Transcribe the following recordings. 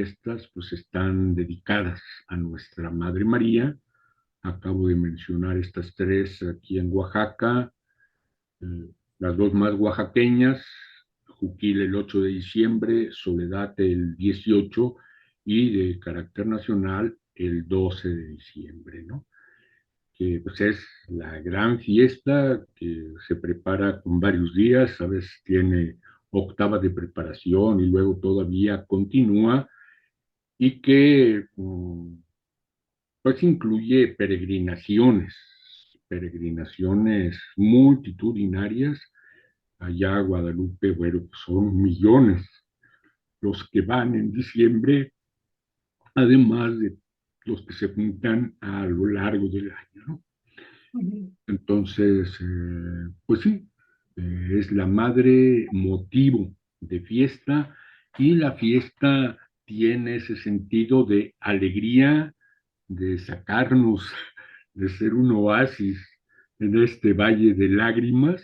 fiestas pues están dedicadas a nuestra Madre María. Acabo de mencionar estas tres aquí en Oaxaca, eh, las dos más oaxaqueñas, Juquil el 8 de diciembre, Soledad el 18 y de carácter nacional el 12 de diciembre, ¿no? Que pues es la gran fiesta que se prepara con varios días, a veces tiene octava de preparación y luego todavía continúa y que pues incluye peregrinaciones multitudinarias. Allá a Guadalupe, bueno, pues son millones los que van en diciembre, además de los que se juntan a lo largo del año, ¿no? Ujú. Entonces, pues sí, es la madre motivo de fiesta y la fiesta tiene ese sentido de alegría, de sacarnos, de ser un oasis en este valle de lágrimas.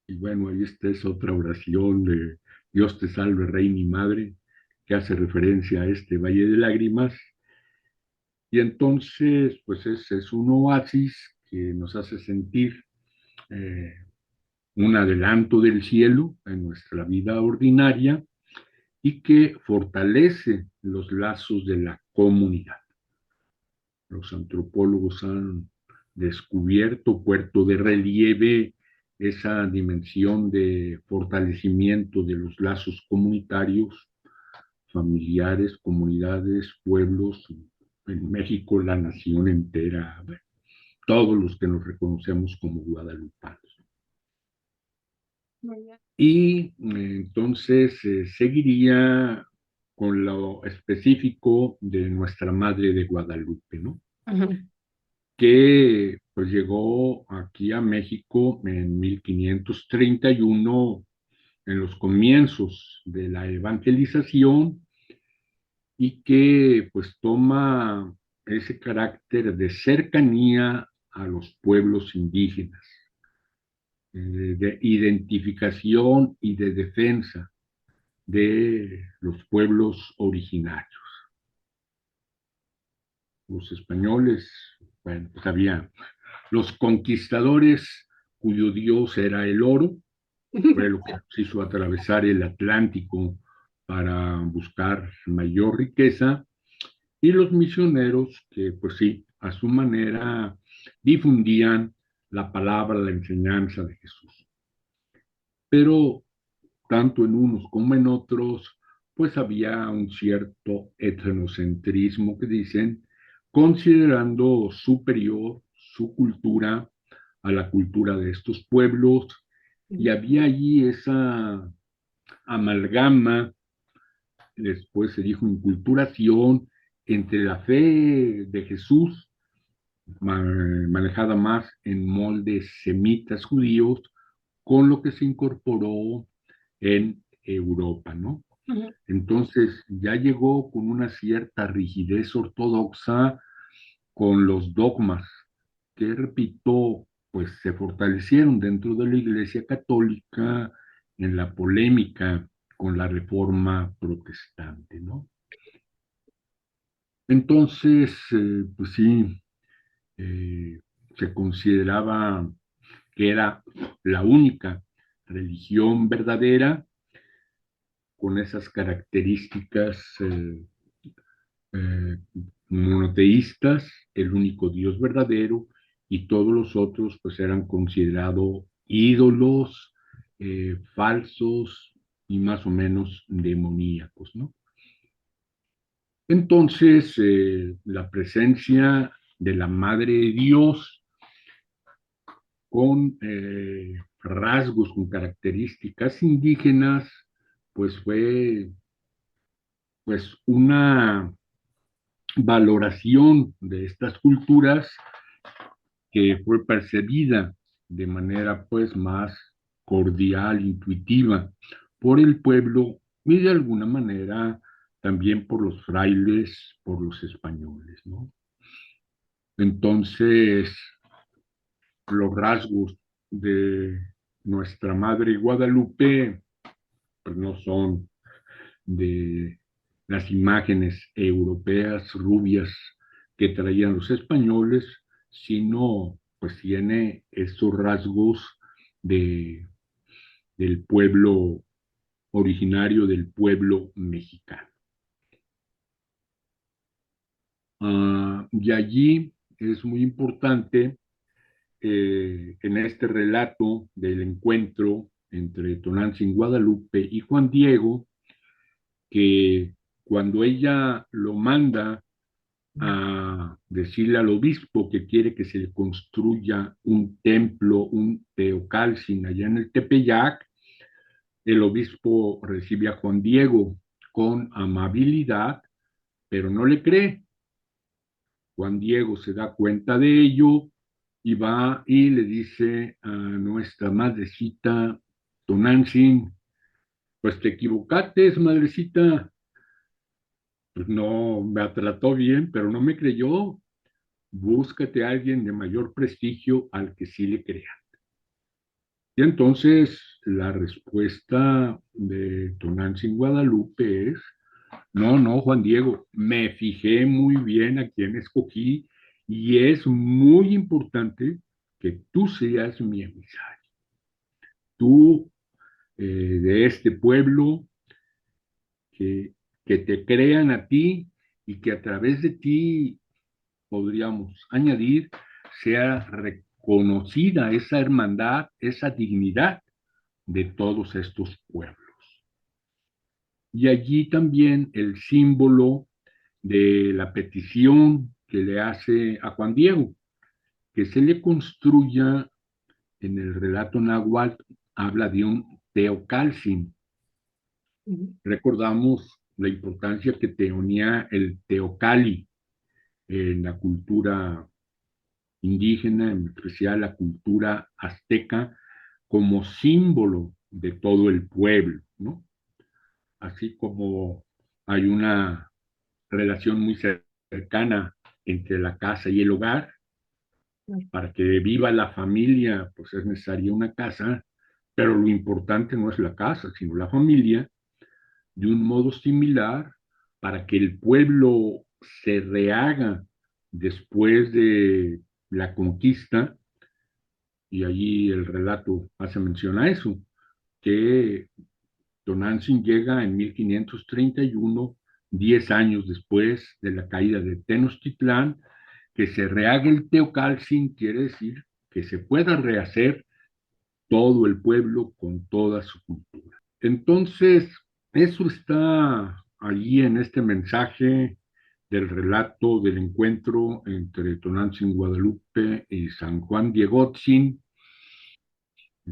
Y bueno, ahí esta es otra oración de Dios te salve, Reina y Madre, que hace referencia a este valle de lágrimas. Y entonces, pues es un oasis que nos hace sentir eh, un adelanto del cielo en nuestra vida ordinaria y que fortalece los lazos de la comunidad. Los antropólogos han descubierto, puesto de relieve, esa dimensión de fortalecimiento de los lazos comunitarios, familiares, comunidades, pueblos, en México la nación entera, todos los que nos reconocemos como guadalupanos. Muy bien. Y entonces seguiría con lo específico de nuestra Madre de Guadalupe, ¿no? Ujú. Que pues llegó aquí a México en 1531, en los comienzos de la evangelización, y que pues toma ese carácter de cercanía a los pueblos indígenas, de identificación y de defensa de los pueblos originarios. Los españoles, bueno, pues había los conquistadores cuyo dios era el oro, fue lo que nos hizo atravesar el Atlántico para buscar mayor riqueza, y los misioneros que, pues sí, a su manera difundían la palabra, la enseñanza de Jesús. Pero tanto en unos como en otros, pues había un cierto etnocentrismo que dicen, considerando superior su cultura a la cultura de estos pueblos, y había allí esa amalgama, después se dijo inculturación, entre la fe de Jesús, manejada más en moldes semitas judíos, con lo que se incorporó en Europa, ¿no? Ujú. Entonces ya llegó con una cierta rigidez ortodoxa con los dogmas que, repito, pues se fortalecieron dentro de la Iglesia Católica en la polémica con la Reforma Protestante, ¿no? Entonces, pues sí, eh, se consideraba que era la única religión verdadera con esas características eh, monoteístas, el único Dios verdadero, y todos los otros pues eran considerados ídolos, falsos y más o menos demoníacos, ¿no? Entonces, la presencia de la Madre de Dios con rasgos, con características indígenas, pues fue pues una valoración de estas culturas que fue percibida de manera pues más cordial, intuitiva por el pueblo y de alguna manera también por los frailes, por los españoles, ¿no? Entonces, los rasgos de nuestra Madre Guadalupe pues no son de las imágenes europeas rubias que traían los españoles, sino pues tiene estos rasgos de, del pueblo originario, del pueblo mexicano. Y allí es muy importante en este relato del encuentro entre Tonantzin Guadalupe y Juan Diego, que cuando ella lo manda a decirle al obispo que quiere que se le construya un templo, un teocalcin allá en el Tepeyac, el obispo recibe a Juan Diego con amabilidad, pero no le cree. Juan Diego se da cuenta de ello y va y le dice a nuestra madrecita Tonantzin, pues te equivocaste, madrecita, pues no me trató bien, pero no me creyó. Búscate a alguien de mayor prestigio al que sí le crea. Y entonces la respuesta de Tonantzin Guadalupe es, no, no, Juan Diego, me fijé muy bien a quién escogí y es muy importante que tú seas mi emisario. Tú de este pueblo, que, que te crean a ti y que a través de ti podríamos añadir, sea reconocida esa hermandad, esa dignidad de todos estos pueblos. Y allí también el símbolo de la petición que le hace a Juan Diego, que se le construya en el relato náhuatl, habla de un teocalcin. Recordamos la importancia que tenía el teocali en la cultura indígena, en especial la cultura azteca, como símbolo de todo el pueblo, ¿no? Así como hay una relación muy cercana entre la casa y el hogar, para que viva la familia, pues es necesaria una casa, pero lo importante no es la casa, sino la familia, de un modo similar, para que el pueblo se rehaga después de la conquista, y allí el relato hace mención a eso, que Tonantzin llega en 1531, 10 años después de la caída de Tenochtitlán, que se rehaga el Teocalcin, quiere decir que se pueda rehacer todo el pueblo con toda su cultura. Entonces, eso está allí en este mensaje del relato del encuentro entre Tonantzin Guadalupe y San Juan Diegotzin,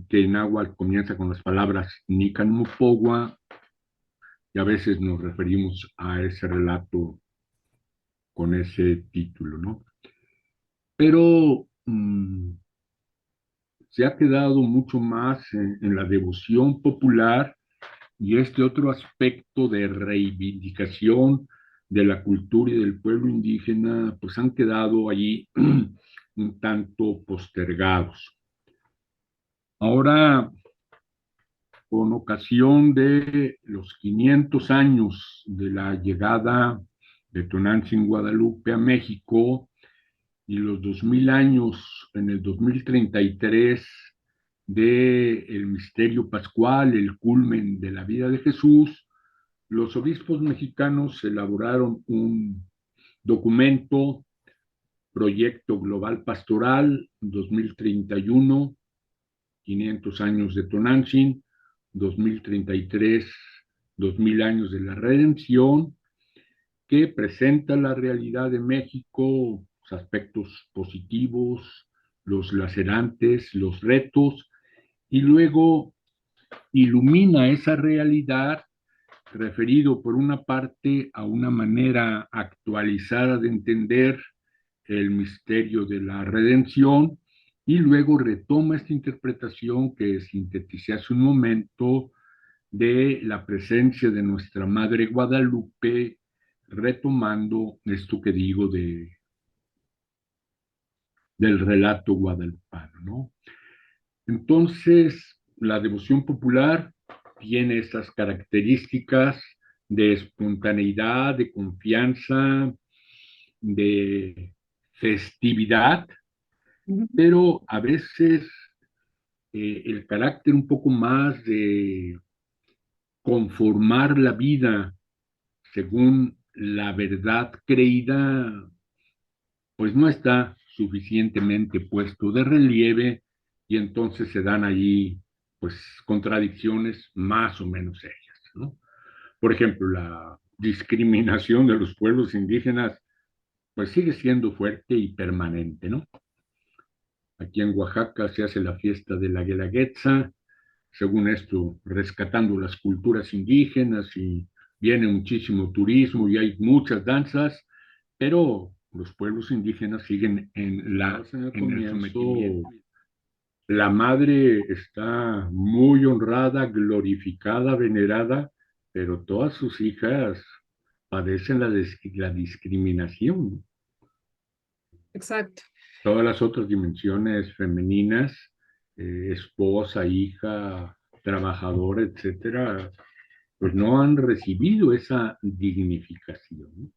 que en náhuatl comienza con las palabras Nican Mupogua, y a veces nos referimos a ese relato con ese título, ¿no? Pero se ha quedado mucho más en la devoción popular y este otro aspecto de reivindicación de la cultura y del pueblo indígena, pues han quedado allí un tanto postergados. Ahora, con ocasión de los 500 años de la llegada de Tonantzin Guadalupe a México y los 2000 años en el 2033 de el misterio pascual, el culmen de la vida de Jesús, los obispos mexicanos elaboraron un documento, Proyecto Global Pastoral 2031, 500 años de Tonantzin, 2033, 2000 años de la redención, que presenta la realidad de México, los aspectos positivos, los lacerantes, los retos, y luego ilumina esa realidad referido por una parte a una manera actualizada de entender el misterio de la redención y luego retoma esta interpretación que sinteticé hace un momento de la presencia de nuestra Madre Guadalupe, retomando esto que digo del relato guadalupano, ¿no? Entonces, la devoción popular tiene estas características de espontaneidad, de confianza, de festividad, Ujú. pero a veces el carácter un poco más de conformar la vida según la verdad creída, pues no está suficientemente puesto de relieve y entonces se dan allí pues contradicciones más o menos serias, ¿no? Por ejemplo, la discriminación de los pueblos indígenas pues sigue siendo fuerte y permanente, ¿no? Aquí en Oaxaca se hace la fiesta de la Guelaguetza, según esto, rescatando las culturas indígenas y viene muchísimo turismo y hay muchas danzas, pero los pueblos indígenas siguen en el sometimiento. La madre está muy honrada, glorificada, venerada, pero todas sus hijas padecen la discriminación. Exacto. Todas las otras dimensiones femeninas, esposa, hija, trabajadora, etcétera, pues no han recibido esa dignificación, ¿no?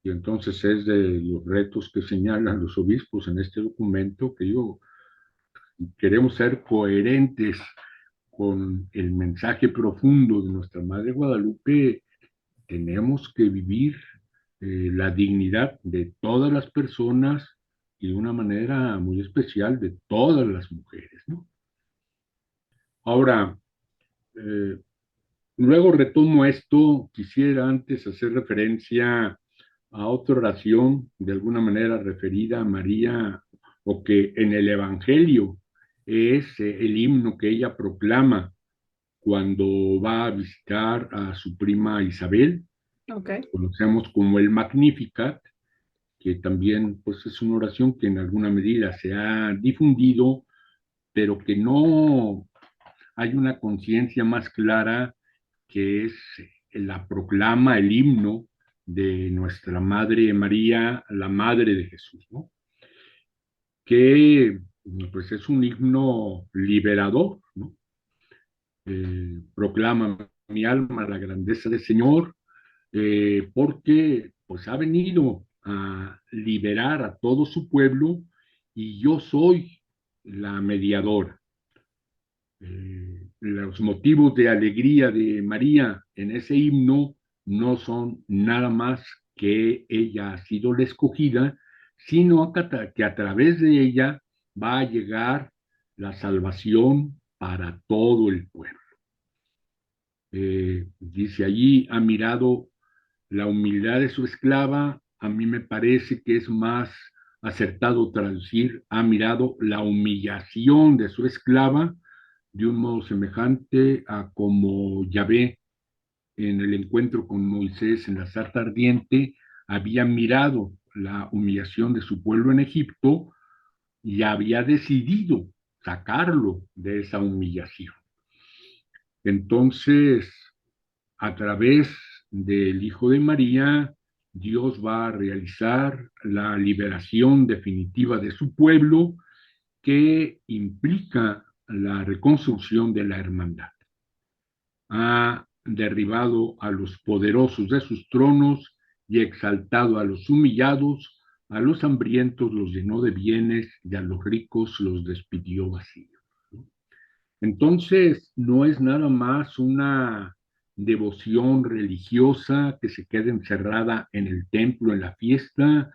Y entonces es de los retos que señalan los obispos en este documento que digo, queremos ser coherentes con el mensaje profundo de nuestra Madre Guadalupe, tenemos que vivir la dignidad de todas las personas y de una manera muy especial de todas las mujeres, ¿no? Ahora, eh, luego retomo esto, quisiera antes hacer referencia a otra oración de alguna manera referida a María o que en el Evangelio es el himno que ella proclama cuando va a visitar a su prima Isabel, Ok. conocemos como el Magnificat, que también pues, es una oración que en alguna medida se ha difundido, pero que no hay una conciencia más clara que es la proclama, el himno de nuestra Madre María, la Madre de Jesús, ¿no? Que pues es un himno liberador, ¿no? Proclama mi alma la grandeza del Señor, porque pues ha venido a liberar a todo su pueblo y yo soy la mediadora. Los motivos de alegría de María en ese himno no son nada más que ella ha sido la escogida, sino que a través de ella va a llegar la salvación para todo el pueblo. Dice allí, ha mirado la humildad de su esclava, a mí me parece que es más acertado traducir, ha mirado la humillación de su esclava de un modo semejante a como Yahvé en el encuentro con Moisés en la zarza ardiente había mirado la humillación de su pueblo en Egipto y había decidido sacarlo de esa humillación. Entonces, a través del Hijo de María, Dios va a realizar la liberación definitiva de su pueblo que implica la reconstrucción de la hermandad. Ha derribado a los poderosos de sus tronos y exaltado a los humillados, a los hambrientos los llenó de bienes y a los ricos los despidió vacíos. Entonces, no es nada más una devoción religiosa que se queda encerrada en el templo, en la fiesta,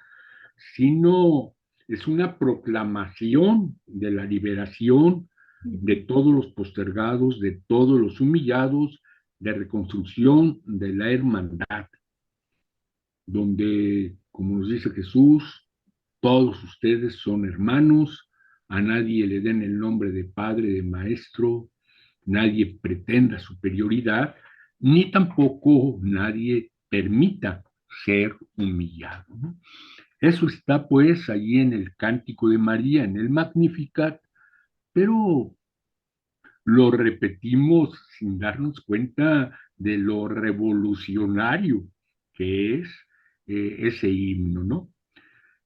sino es una proclamación de la liberación de Ujú. todos los postergados, de todos los humillados, de reconstrucción de la hermandad, donde, como nos dice Jesús, todos ustedes son hermanos, a nadie le den el nombre de padre, de maestro, nadie pretenda superioridad, ni tampoco nadie permita ser humillado, ¿no? Eso está pues allí en el Cántico de María, en el Magnificat, pero lo repetimos sin darnos cuenta de lo revolucionario que es ese himno, ¿no?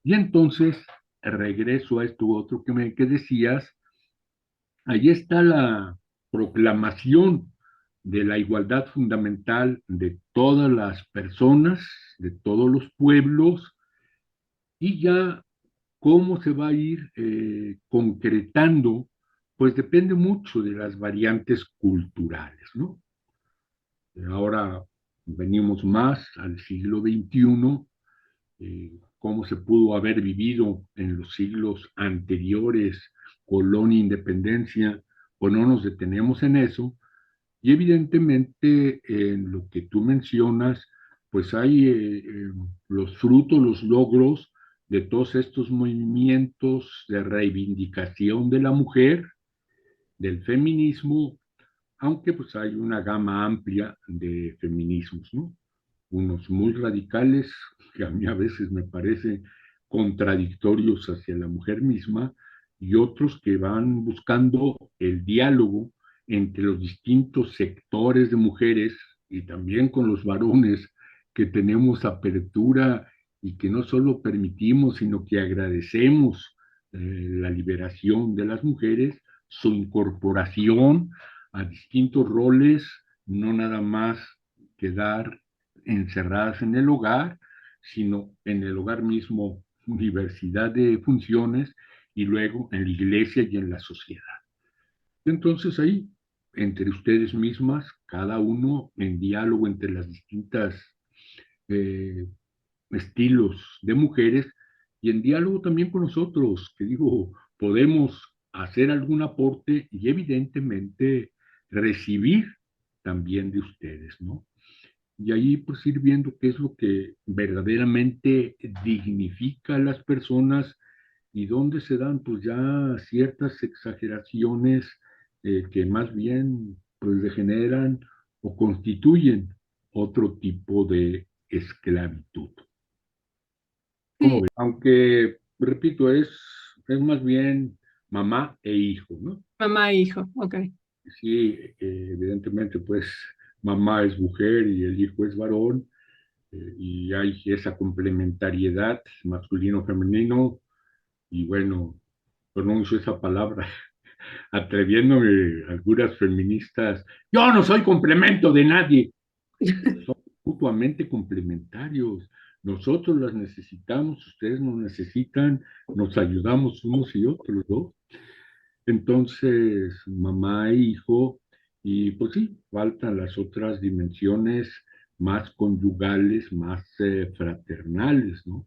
Y entonces regreso a esto otro que decías, ahí está la proclamación de la igualdad fundamental de todas las personas, de todos los pueblos, y ya cómo se va a ir concretando, pues depende mucho de las variantes culturales, ¿no? Ahora venimos más al siglo XXI, cómo se pudo haber vivido en los siglos anteriores, colonia, independencia, o no nos detenemos en eso. Y evidentemente en lo que tú mencionas, pues hay los frutos, los logros de todos estos movimientos de reivindicación de la mujer, del feminismo, aunque pues hay una gama amplia de feminismos, ¿no? Unos muy radicales, que a mí a veces me parecen contradictorios hacia la mujer misma, y otros que van buscando el diálogo entre los distintos sectores de mujeres y también con los varones, que tenemos apertura y que no solo permitimos, sino que agradecemos la liberación de las mujeres, su incorporación a distintos roles, no nada más quedar encerradas en el hogar, sino en el hogar mismo diversidad de funciones y luego en la iglesia y en la sociedad. Entonces ahí, entre ustedes mismas, cada uno en diálogo entre las distintas eh, estilos de mujeres y en diálogo también con nosotros, que digo, podemos hacer algún aporte y evidentemente recibir también de ustedes, ¿no? Y ahí pues ir viendo qué es lo que verdaderamente dignifica a las personas y dónde se dan pues ya ciertas exageraciones que más bien pues degeneran o constituyen otro tipo de esclavitud. ¿Cómo Sí, ves? Aunque, repito, es más bien mamá e hijo, ¿no? mamá e hijo, ok. Sí, evidentemente pues mamá es mujer y el hijo es varón, y hay esa complementariedad masculino-femenino, y bueno, pronuncio esa palabra atreviéndome algunas feministas, yo no soy complemento de nadie, son mutuamente complementarios, nosotros las necesitamos, ustedes nos necesitan, nos ayudamos unos y otros, ¿no? Entonces, mamá e hijo, y pues sí, faltan las otras dimensiones más conyugales, más fraternales, ¿no?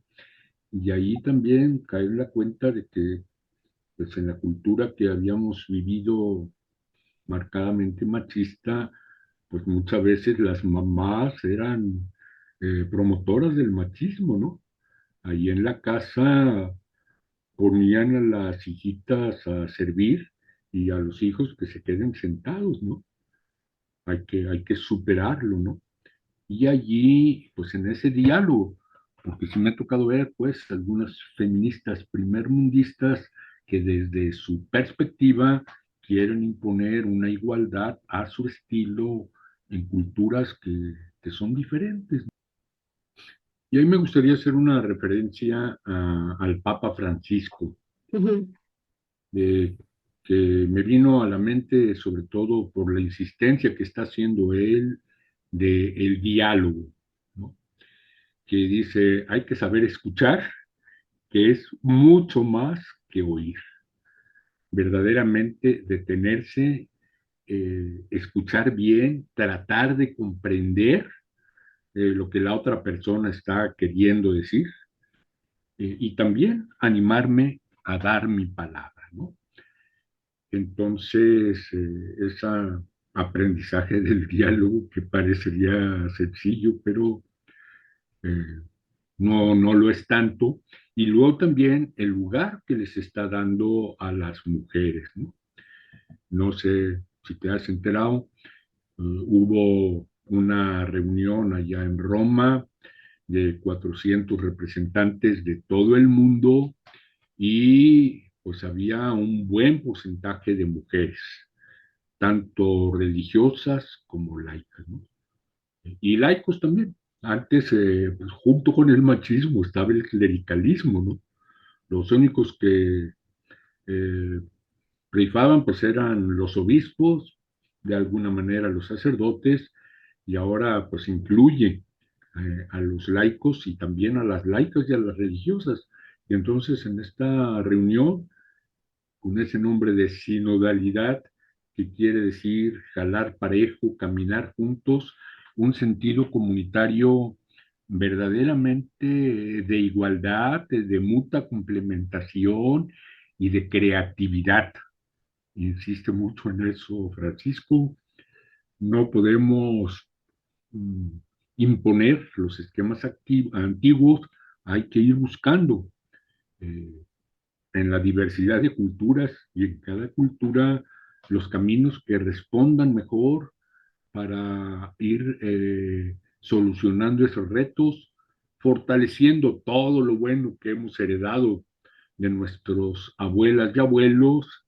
Y ahí también cae en la cuenta de que, pues en la cultura que habíamos vivido marcadamente machista, pues muchas veces las mamás eran promotoras del machismo, ¿no? Ahí en la casa ponían a las hijitas a servir y a los hijos que se queden sentados, ¿no? Hay que superarlo, ¿no? Y allí, pues en ese diálogo, porque sí me ha tocado ver, pues, algunas feministas primermundistas que desde su perspectiva quieren imponer una igualdad a su estilo en culturas que son diferentes. Y ahí me gustaría hacer una referencia al Papa Francisco, Ujú. de, que me vino a la mente sobre todo por la insistencia que está haciendo él de el diálogo, ¿no? Que dice, hay que saber escuchar, que es mucho más que oír. Verdaderamente detenerse, escuchar bien, tratar de comprender lo que la otra persona está queriendo decir, y también animarme a dar mi palabra, ¿no? Entonces, ese aprendizaje del diálogo que parecería sencillo, pero eh, no lo es tanto. Y luego también el lugar que les está dando a las mujeres, ¿no? No sé si te has enterado, hubo una reunión allá en Roma de 400 representantes de todo el mundo y pues había un buen porcentaje de mujeres, tanto religiosas como laicas, ¿no? Y laicos también. Antes, pues, junto con el machismo, estaba el clericalismo, ¿no? Los únicos que eh, rifaban, pues, eran los obispos de alguna manera a los sacerdotes y ahora pues incluye a los laicos y también a las laicas y a las religiosas. Y entonces en esta reunión, con ese nombre de sinodalidad, que quiere decir jalar parejo, caminar juntos, un sentido comunitario verdaderamente de igualdad, de mutua complementación y de creatividad. Insiste mucho en eso Francisco. No podemos mm, imponer los esquemas antiguos, hay que ir buscando eh, en la diversidad de culturas y en cada cultura los caminos que respondan mejor para ir solucionando esos retos, fortaleciendo todo lo bueno que hemos heredado de nuestros abuelas y abuelos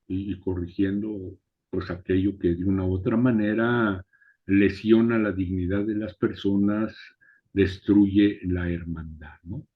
y corrigiendo pues aquello que de una u otra manera lesiona la dignidad de las personas, destruye la hermandad, ¿no?